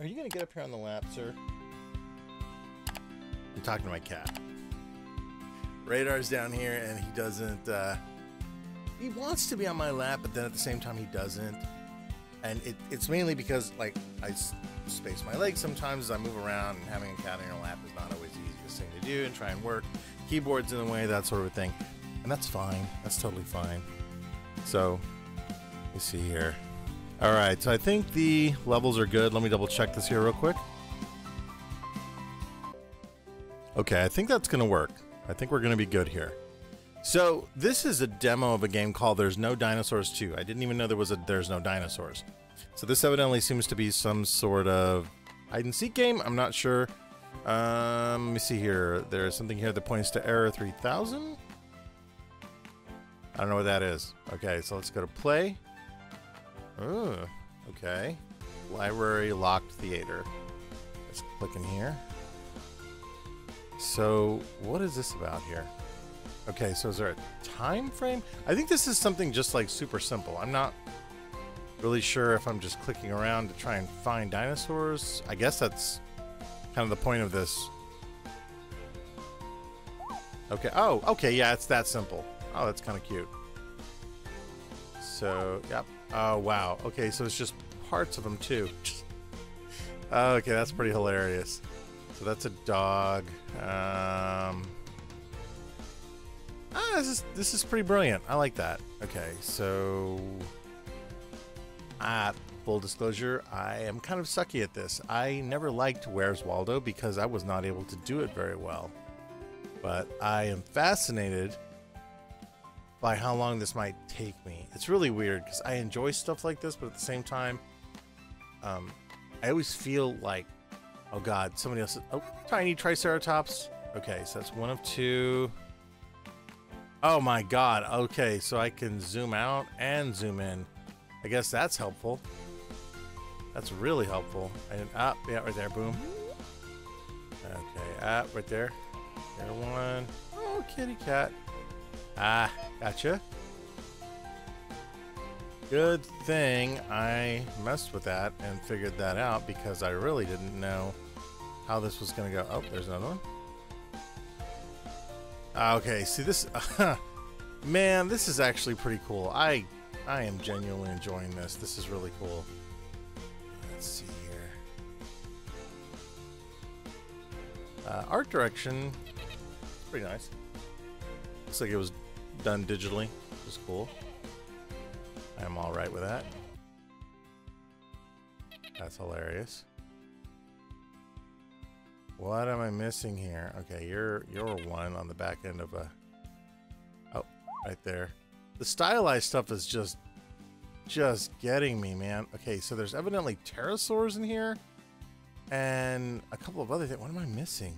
Are you gonna get up here on the lap, sir? I'm talking to my cat. Radar's down here, and he doesn't. He wants to be on my lap, but then at the same time he doesn't. And it's mainly because like I space my legs sometimes as I move around, and having a cat on your lap is not always the easiest thing to do. And try and work, keyboard's in the way, that sort of thing, and that's fine. That's totally fine. So, let me see here. All right, so I think the levels are good. Let me double check this here real quick. Okay, I think that's gonna work. I think we're gonna be good here. So this is a demo of a game called There's No Dinosaurs 2. I didn't even know there was a There's No Dinosaurs. So this evidently seems to be some sort of hide and seek game. I'm not sure. Let me see here. There's something here that points to error 3000. I don't know what that is. Okay, so let's go to play. Oh, okay. Library locked theater. Let's click in here. So what is this about here? Okay, so is there a time frame? I think this is something just like super simple. I'm not really sure if I'm just clicking around to try and find dinosaurs. I guess that's kind of the point of this. Okay, oh, okay, yeah, it's that simple. Oh, that's kind of cute. So, yep. Oh, wow. Okay, so it's just parts of them too. Okay, that's pretty hilarious. So that's a dog. This is pretty brilliant. I like that. Okay, so full disclosure, I am kind of sucky at this. I never liked Where's Waldo because I was not able to do it very well. But I am fascinated by how long this might take me. It's really weird because I enjoy stuff like this, but at the same time, I always feel like, oh god, somebody else. Oh, tiny Triceratops. Okay, so that's one of two. Oh my god, okay, so I can zoom out and zoom in. I guess that's helpful. That's really helpful. And yeah, right there, boom. Okay, right there. There one. Oh, kitty cat. Gotcha. Good thing I messed with that and figured that out because I really didn't know how this was gonna go. Oh, there's another one. Okay, see this, man, this is actually pretty cool. I am genuinely enjoying this. This is really cool. Let's see here. Art direction, it's pretty nice. Looks like it was done digitally, which is cool. I am all right with that. That's hilarious. What am I missing here? Okay, you're one on the back end of a... Oh, right there. The stylized stuff is just getting me, man. Okay, so there's evidently pterosaurs in here. And a couple of other things. What am I missing?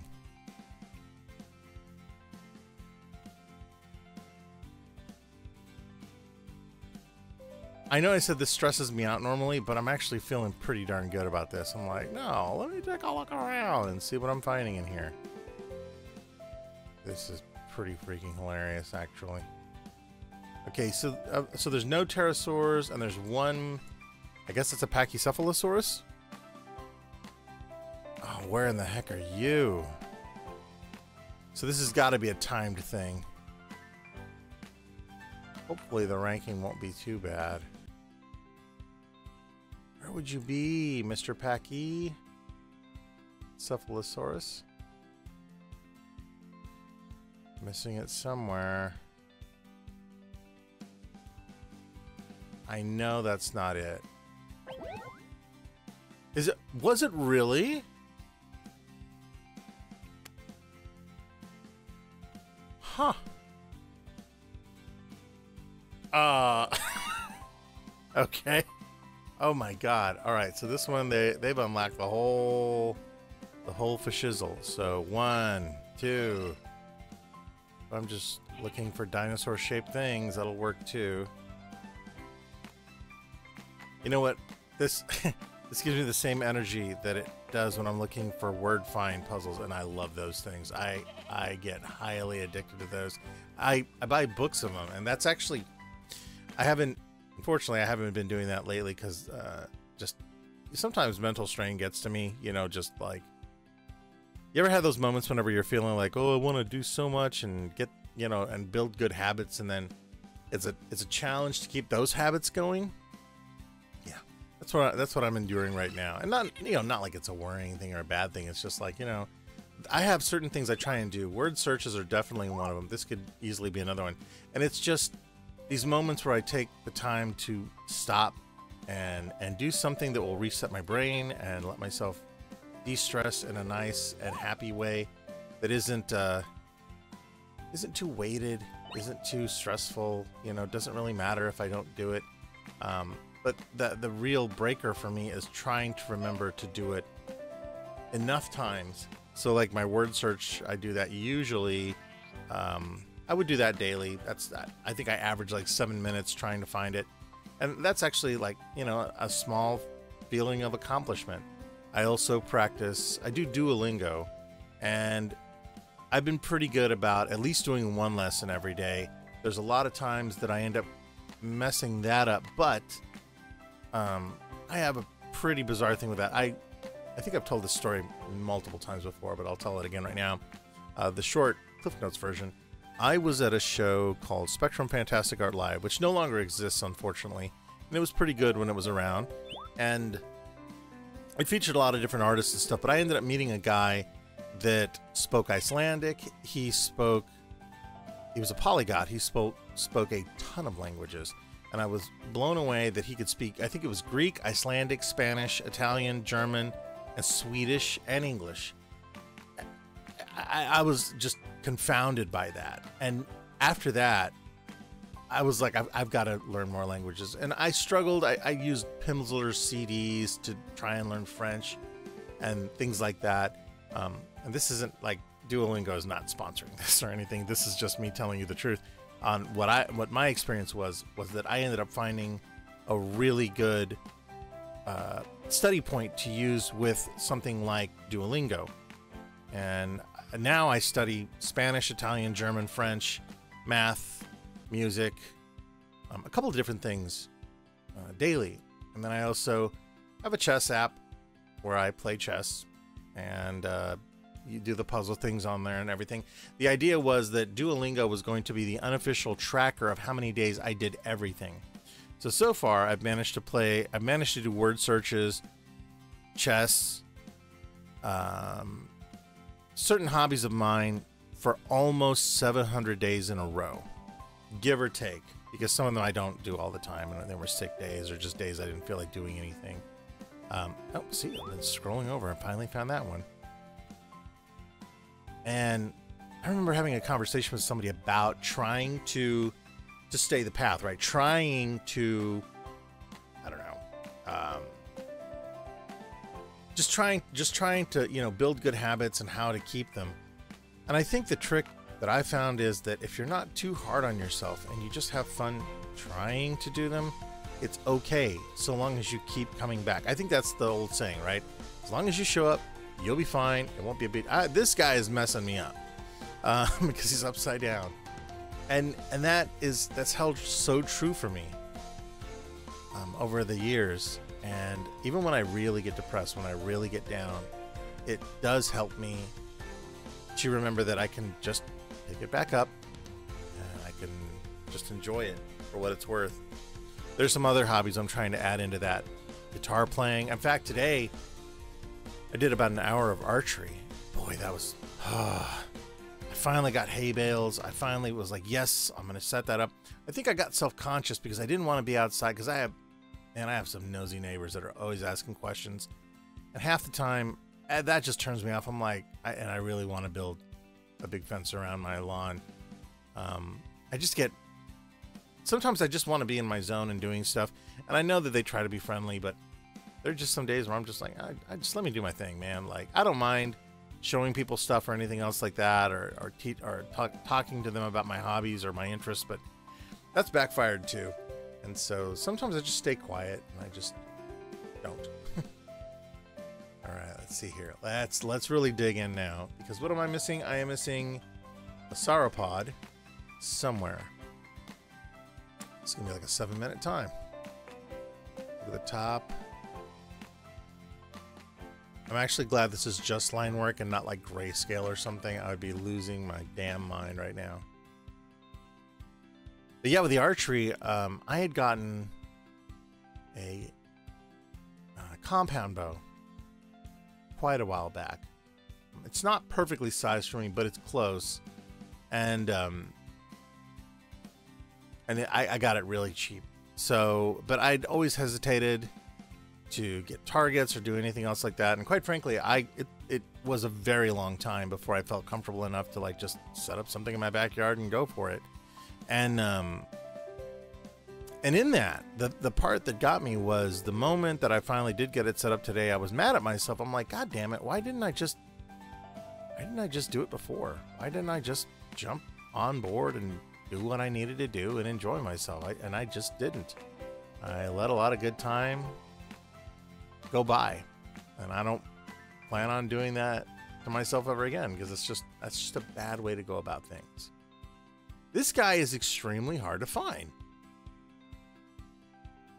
I know I said this stresses me out normally, but I'm actually feeling pretty darn good about this. I'm like, no, let me take a look around and see what I'm finding in here. This is pretty freaking hilarious, actually. Okay, so there's no pterosaurs, and there's one, I guess it's a Pachycephalosaurus? Oh, where in the heck are you? So this has got to be a timed thing. Hopefully the ranking won't be too bad. Where would you be, Mr. Pachycephalosaurus? Missing it somewhere. I know that's not it. Is it? Was it really? Huh. Okay. Oh my god. Alright, so this one they've unlocked the whole fashizzle. So 1, 2. I'm just looking for dinosaur shaped things, that'll work too. You know what? This this gives me the same energy that it does when I'm looking for word find puzzles, and I love those things. I get highly addicted to those. I buy books of them, and that's actually, unfortunately I haven't been doing that lately because just sometimes mental strain gets to me, you know, just like, you ever have those moments whenever you're feeling like, oh, I want to do so much and get, you know, and build good habits, and then it's a challenge to keep those habits going? Yeah, that's what I'm enduring right now. And not, you know, not like it's a worrying thing or a bad thing. It's just like, you know, I have certain things I try and do. Word searches are definitely one of them. This could easily be another one. And it's just these moments where I take the time to stop and do something that will reset my brain and let myself de-stress in a nice and happy way that isn't too weighted, isn't too stressful. You know, doesn't really matter if I don't do it. But the real breaker for me is trying to remember to do it enough times. So like my word search, I do that usually. I would do that daily. I think I average like 7 minutes trying to find it. And that's actually like, you know, a small feeling of accomplishment. I also practice, I do Duolingo, and I've been pretty good about at least doing one lesson every day. There's a lot of times that I end up messing that up, but I have a pretty bizarre thing with that. I think I've told this story multiple times before, but I'll tell it again right now. The short Cliff Notes version. I was at a show called Spectrum Fantastic Art Live, which no longer exists, unfortunately. And it was pretty good when it was around. And it featured a lot of different artists and stuff, but I ended up meeting a guy that spoke Icelandic. He was a polyglot. He spoke a ton of languages. And I was blown away that he could speak, I think it was Greek, Icelandic, Spanish, Italian, German, and Swedish, and English. I was just confounded by that. And after that, I was like, I've got to learn more languages. And I struggled. I used Pimsleur's CDs to try and learn French and things like that. And this isn't like, Duolingo is not sponsoring this or anything. This is just me telling you the truth on what my experience was that I ended up finding a really good study point to use with something like Duolingo. And now I study Spanish, Italian, German, French, math, music, a couple of different things daily. And then I also have a chess app where I play chess, and you do the puzzle things on there and everything. The idea was that Duolingo was going to be the unofficial tracker of how many days I did everything. So far I've managed to do word searches, chess, certain hobbies of mine for almost 700 days in a row, give or take, because some of them I don't do all the time, and they were sick days or just days I didn't feel like doing anything. Oh, see, I've been scrolling over and finally found that one. And I remember having a conversation with somebody about trying to stay the path, right? Trying to, I don't know, just trying to, you know, build good habits and how to keep them. And I think the trick that I found is that if you're not too hard on yourself and you just have fun trying to do them, it's okay, so long as you keep coming back. I think that's the old saying, right? As long as you show up, you'll be fine. It won't be a big... this guy is messing me up because he's upside down. And that's held so true for me over the years. And even when I really get depressed, when I really get down, it does help me to remember that I can just pick it back up and I can just enjoy it for what it's worth. There's some other hobbies I'm trying to add into that. Guitar playing. In fact, today I did about an hour of archery. Boy, that was... I finally got hay bales. I finally was like, yes, I'm going to set that up. I think I got self-conscious because I didn't want to be outside because I have some nosy neighbors that are always asking questions. And half the time, that just turns me off. I'm like, I really want to build a big fence around my lawn. Sometimes I just want to be in my zone and doing stuff. And I know that they try to be friendly, but there are just some days where I'm just like, I just let me do my thing, man. Like, I don't mind showing people stuff or anything else like that, or talking to them about my hobbies or my interests, but that's backfired too. And so sometimes I just stay quiet and I just don't. All right, let's see here. Let's really dig in now, because what am I missing? I am missing a sauropod somewhere. It's gonna be like a 7-minute time. Look at the top. I'm actually glad this is just line work and not like grayscale or something. I would be losing my damn mind right now. But yeah, with the archery, I had gotten a compound bow quite a while back. It's not perfectly sized for me, but it's close. And I got it really cheap. So, but I'd always hesitated to get targets or do anything else like that. And quite frankly, it was a very long time before I felt comfortable enough to like just set up something in my backyard and go for it. And in that, the part that got me was the moment that I finally did get it set up today. I was mad at myself. I'm like, God damn it! Why didn't I just do it before? Why didn't I just jump on board and do what I needed to do and enjoy myself? And I just didn't. I let a lot of good time go by, and I don't plan on doing that to myself ever again, because that's just a bad way to go about things. This guy is extremely hard to find.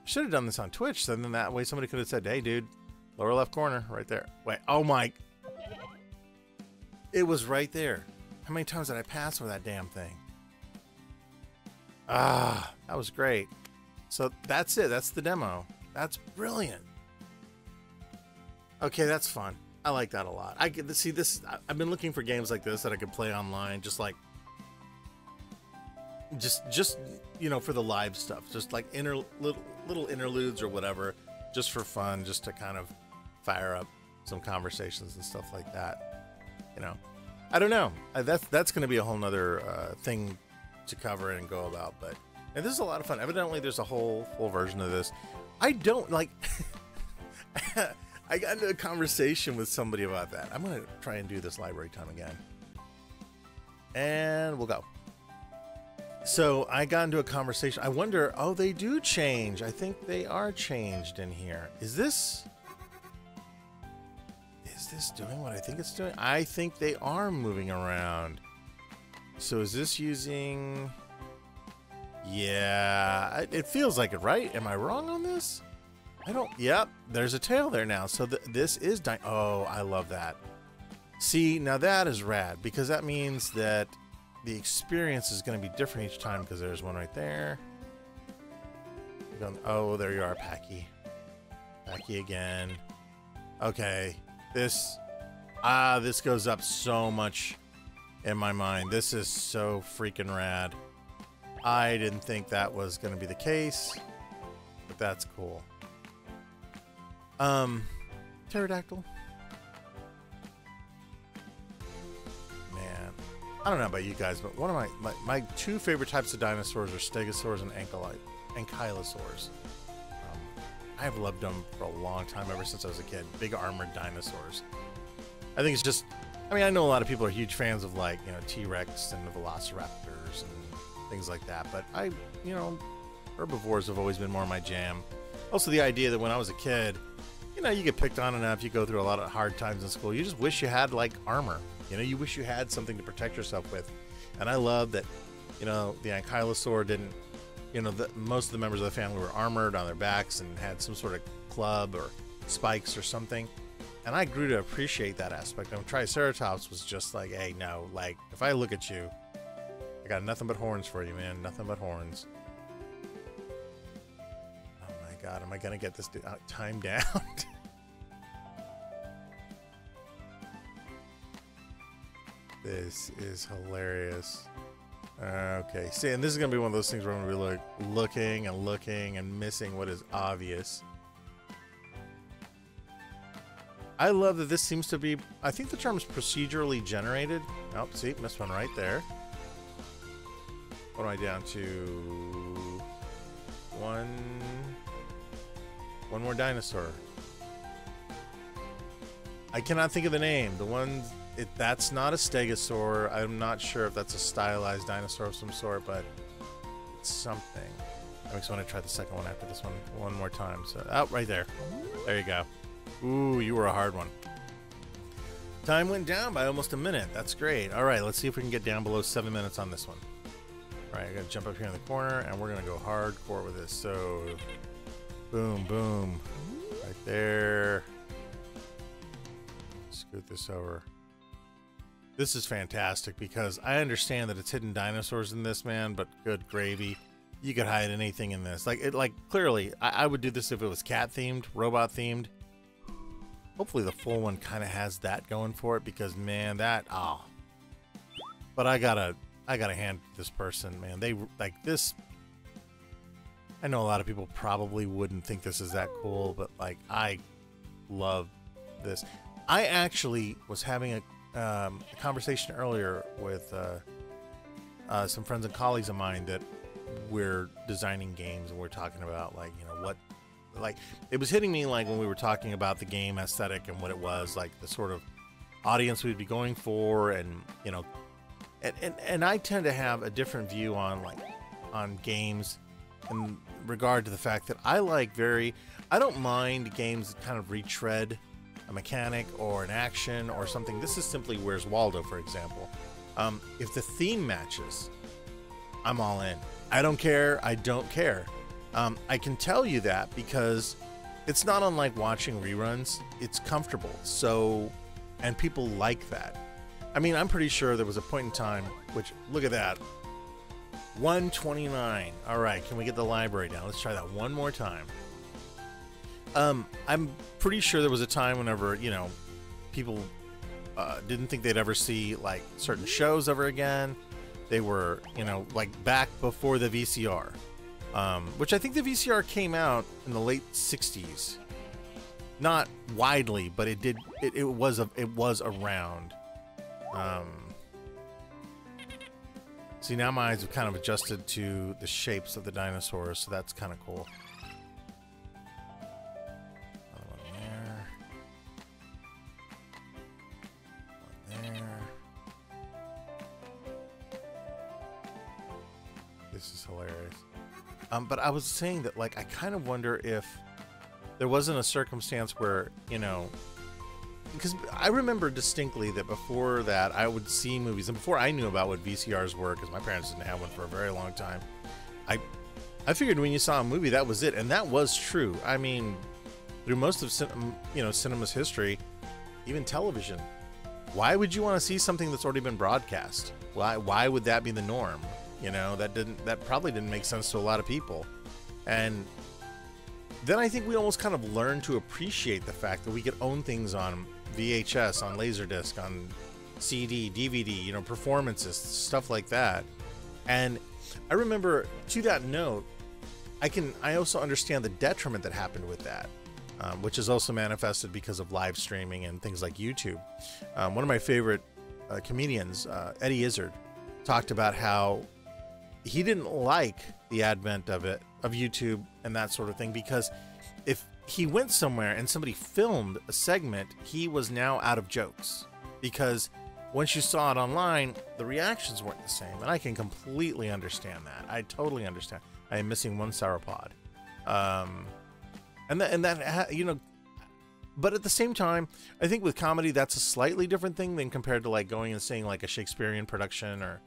Should have done this on Twitch, so then that way somebody could have said, hey dude, lower left corner right there. Wait, oh my, it was right there. How many times did I pass with that damn thing? Ah, that was great. So that's it. That's the demo. That's brilliant. Okay, that's fun. I like that a lot. I get to see this. I've been looking for games like this that I could play online, just you know, for the live stuff, just like little interludes or whatever, just for fun, just to kind of fire up some conversations and stuff like that. You know, I don't know. That's going to be a whole nother thing to cover and go about. But and this is a lot of fun. Evidently, there's a full version of this. I don't like. I got into a conversation with somebody about that. I'm going to try and do this library time again. And we'll go. So I got into a conversation. I wonder, oh, they do change. I think they are changed in here. Is this doing what I think it's doing? I think they are moving around. So is this using... Yeah, it feels like it, right? Am I wrong on this? I don't... Yep, there's a tail there now. So this is... Oh, I love that. See, now that is rad, because that means that the experience is going to be different each time, because there's one right there. Oh, there you are, Packy. Packy again. Okay. This goes up so much in my mind. This is so freaking rad. I didn't think that was going to be the case, but that's cool. Pterodactyl. Man, I don't know about you guys, but one of my two favorite types of dinosaurs are stegosaurs and ankylosaurs. I've loved them for a long time, ever since I was a kid. Big armored dinosaurs. I think it's just, I mean, I know a lot of people are huge fans of, like, you know, T-Rex and the Velociraptors and things like that, but you know, herbivores have always been more my jam. Also, the idea that when I was a kid, you know, you get picked on enough, you go through a lot of hard times in school, you just wish you had, like, armor. You know, you wish you had something to protect yourself with. And I love that, you know, the ankylosaur didn't, you know, most of the members of the family were armored on their backs and had some sort of club or spikes or something. And I grew to appreciate that aspect. And Triceratops was just like, hey, no, like, if I look at you, I got nothing but horns for you, man. Nothing but horns. Oh my God, am I going to get this time down? This is hilarious. Okay, see, and this is going to be one of those things where I'm going to be looking and looking and missing what is obvious. I love that this seems to be, I think the term is procedurally generated. Oh, see, missed one right there. What am I down to? One more dinosaur. I cannot think of the name. The one, that's not a stegosaur. I'm not sure if that's a stylized dinosaur of some sort, but it's something. I just want to try the second one after this one more time. So, oh, right there. There you go. Ooh, you were a hard one. Time went down by almost a minute. That's great. All right, let's see if we can get down below 7 minutes on this one. All right, I gotta jump up here in the corner, and we're gonna go hardcore with this. So, boom, boom, right there. scoot this over. This is fantastic because I understand that it's hidden dinosaurs in this, man, but good gravy. You could hide anything in this. Like clearly, I would do this if it was cat themed, robot themed. Hopefully the full one kind of has that going for it because, man, but I gotta hand this person, man. They like this. I know a lot of people probably wouldn't think this is that cool, but like I love this. I actually was having a conversation earlier with some friends and colleagues of mine that we're designing games, and we're talking about, like, you know, what, like, it was hitting me like when we were talking about the game aesthetic and what it was, like the sort of audience we'd be going for, and, you know, and I tend to have a different view on games in regard to the fact that I don't mind games that kind of retread a mechanic or an action or something. This is simply Where's Waldo, for example. If the theme matches, I'm all in. I don't care. I don't care. I can tell you that because it's not unlike watching reruns. It's comfortable. So, and people like that. I mean, I'm pretty sure there was a point in time, which, look at that. 129. All right, can we get the library down? Let's try that one more time. I'm pretty sure there was a time whenever, you know, people didn't think they'd ever see, like, certain shows ever again. They were, you know, like back before the VCR, which I think the VCR came out in the late 60s. Not widely, but it did. It was around. See, now my eyes have kind of adjusted to the shapes of the dinosaurs, so that's kind of cool. Another one there. One there. This is hilarious. But I was saying that, like, I kind of wonder if there wasn't a circumstance where, you know, because I remember distinctly that before that I would see movies, and before I knew about what VCRs were, because my parents didn't have one for a very long time, I figured when you saw a movie that was it, and that was true. I mean, through most of cinema's history, even television, why would you want to see something that's already been broadcast? Why would that be the norm? You know, that probably didn't make sense to a lot of people. And then I think we almost kind of learned to appreciate the fact that we could own things on VHS, on Laserdisc, on CD, DVD, you know, performances, stuff like that. And I remember, to that note, I also understand the detriment that happened with that, which is also manifested because of live streaming and things like YouTube. One of my favorite comedians, Eddie Izzard, talked about how he didn't like the advent of YouTube and that sort of thing, because if he went somewhere and somebody filmed a segment, he was now out of jokes, because once you saw it online, the reactions weren't the same. And I can completely understand that. I totally understand. I am missing one sauropod. And that, you know, but at the same time, I think with comedy, that's a slightly different thing than compared to, like, going and seeing, like, a Shakespearean production or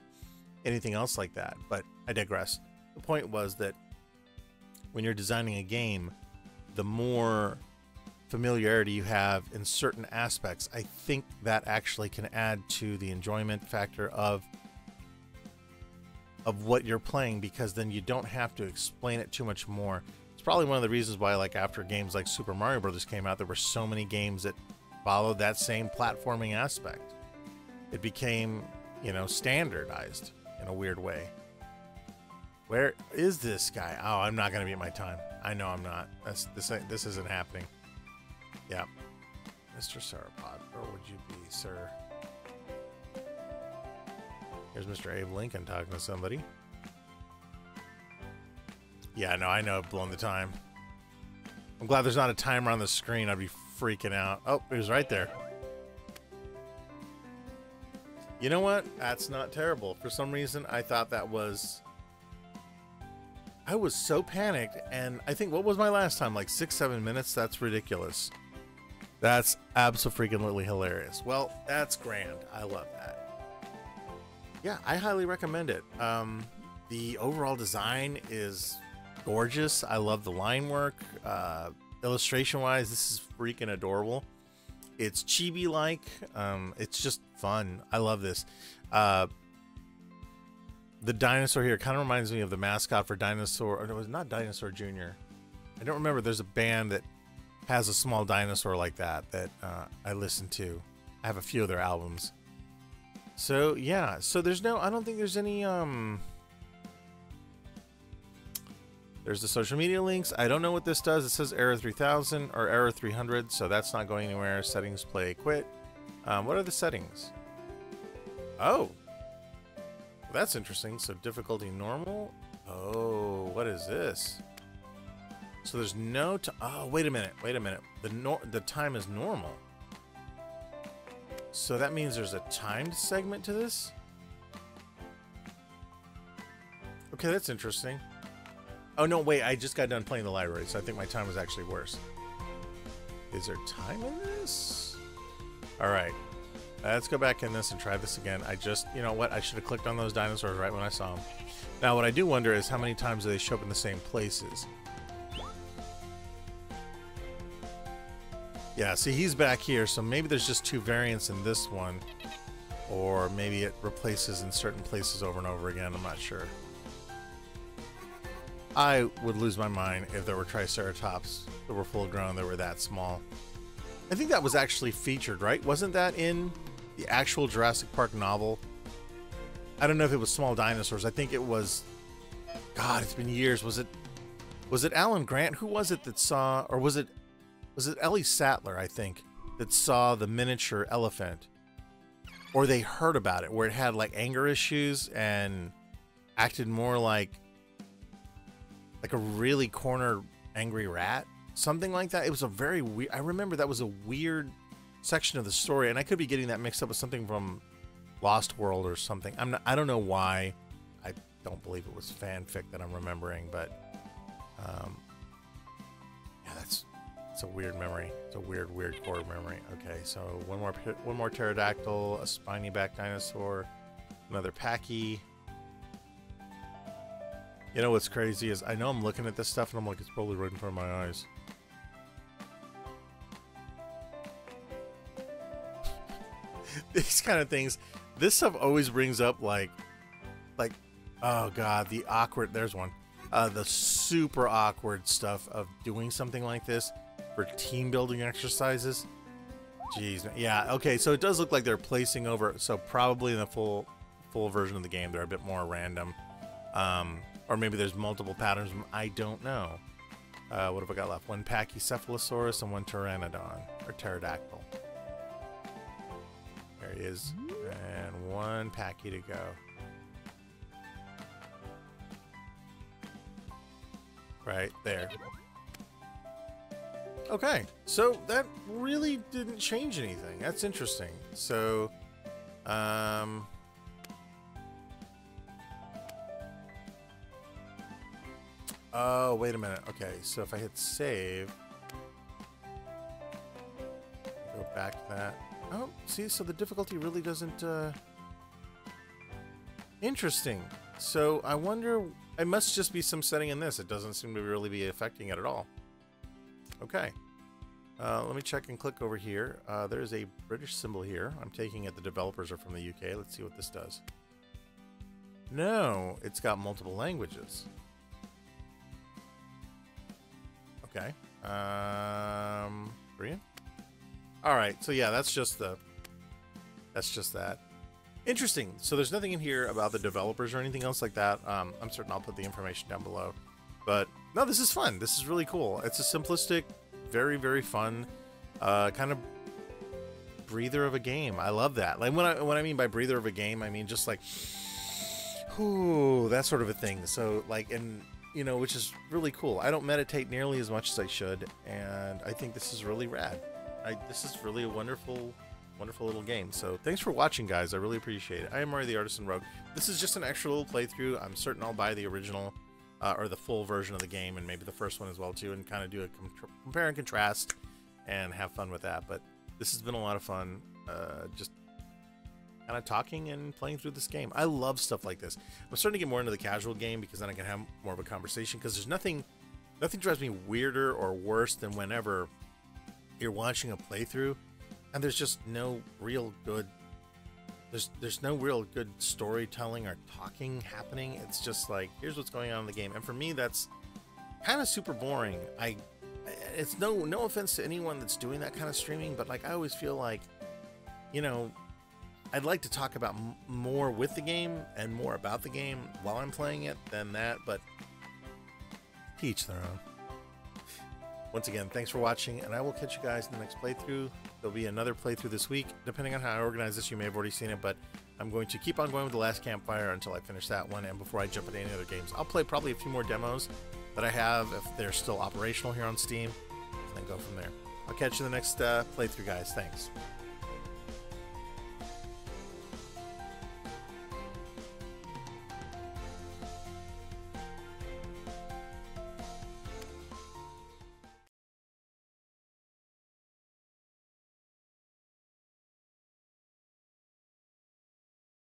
anything else like that. But I digress. The point was that when you're designing a game, the more familiarity you have in certain aspects, I think that actually can add to the enjoyment factor of what you're playing, because then you don't have to explain it too much more. It's probably one of the reasons why, like, after games like Super Mario Brothers came out, there were so many games that followed that same platforming aspect. It became, you know, standardized in a weird way. Where is this guy? Oh, I'm not going to be at my time. I know I'm not. This isn't happening. Yeah. Mr. Sauropod, where would you be, sir? Here's Mr. Abe Lincoln talking to somebody. Yeah, no, I know I've blown the time. I'm glad there's not a timer on the screen. I'd be freaking out. Oh, it was right there. You know what? That's not terrible. For some reason, I thought that was... I was so panicked, and I think, what was my last time? Like 6-7 minutes? That's ridiculous. That's abso-freaking-lutely hilarious. Well, that's grand. I love that. Yeah, I highly recommend it. The overall design is gorgeous. I love the line work. Illustration-wise, this is freaking adorable. It's chibi-like. It's just fun. I love this. The dinosaur here kind of reminds me of the mascot for Dinosaur. Or it was not Dinosaur Jr. I don't remember. There's a band that has a small dinosaur like that I listen to. I have a few of their albums. So yeah. So there's no. I don't think there's any. There's the social media links. I don't know what this does. It says error 3000 or error 300, so that's not going anywhere. Settings, play, quit. What are the settings? Oh. Well, that's interesting. So difficulty normal. Oh, what is this? So there's no oh, wait a minute. Wait a minute. The time is normal. So that means there's a timed segment to this? Okay, that's interesting. Oh, no, wait. I just got done playing the library, so I think my time was actually worse. Is there time in this? All right. Let's go back in this and try this again. You know what? I should have clicked on those dinosaurs right when I saw them. Now, what I do wonder is how many times do they show up in the same places? Yeah, see, he's back here, so maybe there's just two variants in this one. Or maybe it replaces in certain places over and over again. I'm not sure. I would lose my mind if there were Triceratops that were full grown that were that small. I think that was actually featured, right? Wasn't that in the actual Jurassic Park novel? I don't know if it was Small Dinosaurs. I think it was... God, it's been years. Was it Alan Grant? Who was it that saw... Or was it Ellie Sattler, I think, that saw the miniature elephant? Or they heard about it, where it had, like, anger issues and acted more like a really cornered angry rat, something like that. It was a very weird. I remember that was a weird section of the story, and I could be getting that mixed up with something from Lost World or something. I don't know why. I don't believe it was fanfic that I'm remembering, but yeah, that's a weird memory. It's a weird core memory. Okay, so one more pterodactyl, a spiny back dinosaur, another Packy. You know what's crazy is I know I'm looking at this stuff and I'm like, it's probably right in front of my eyes. These kind of things, this stuff always brings up like, oh God, the awkward, there's one. The super awkward stuff of doing something like this for team building exercises. Jeez, yeah, okay, so it does look like they're placing over, so probably in the full version of the game, they're a bit more random. Or maybe there's multiple patterns. I don't know. What have I got left? One Pachycephalosaurus and one Pteranodon, or Pterodactyl. There he is. And one Packy to go. Right there. Okay, so that really didn't change anything. That's interesting. So, oh, wait a minute. Okay, so if I hit save, go back to that. Oh, see, so the difficulty really doesn't, interesting. So I wonder, it must just be some setting in this. It doesn't seem to really be affecting it at all. Okay. Let me check and click over here. There's a British symbol here. I'm taking it the developers are from the UK. Let's see what this does. No, it's got multiple languages. Okay. Korean? Alright, so yeah, that's just that. Interesting. So there's nothing in here about the developers or anything else like that. I'm certain I'll put the information down below. But no, this is fun. This is really cool. It's a simplistic, very, very fun, kind of breather of a game. I love that. Like when I mean by breather of a game, I mean just like, whoo, that sort of a thing. So like, and you know, which is really cool. I don't meditate nearly as much as I should, and I think this is really rad. This is really a wonderful little game. So thanks for watching, guys. I really appreciate it. I am Mario the Artisan Rogue. This is just an extra little playthrough. I'm certain I'll buy the original or the full version of the game, and maybe the first one as well too, and kind of do a compare and contrast and have fun with that. But this has been a lot of fun, just kind of talking and playing through this game. I love stuff like this. I'm starting to get more into the casual game because then I can have more of a conversation, because there's nothing drives me weirder or worse than whenever you're watching a playthrough and there's just no real good. There's no real good storytelling or talking happening. It's just like, here's what's going on in the game, and for me, that's kind of super boring. It's no offense to anyone that's doing that kind of streaming, but like I always feel like, you know, I'd like to talk about more with the game and more about the game while I'm playing it than that, but to each their own. Once again, thanks for watching, and I will catch you guys in the next playthrough. There'll be another playthrough this week. Depending on how I organize this, you may have already seen it, but I'm going to keep on going with The Last Campfire until I finish that one, and before I jump into any other games. I'll play probably a few more demos that I have, if they're still operational here on Steam, and then go from there. I'll catch you in the next playthrough, guys. Thanks.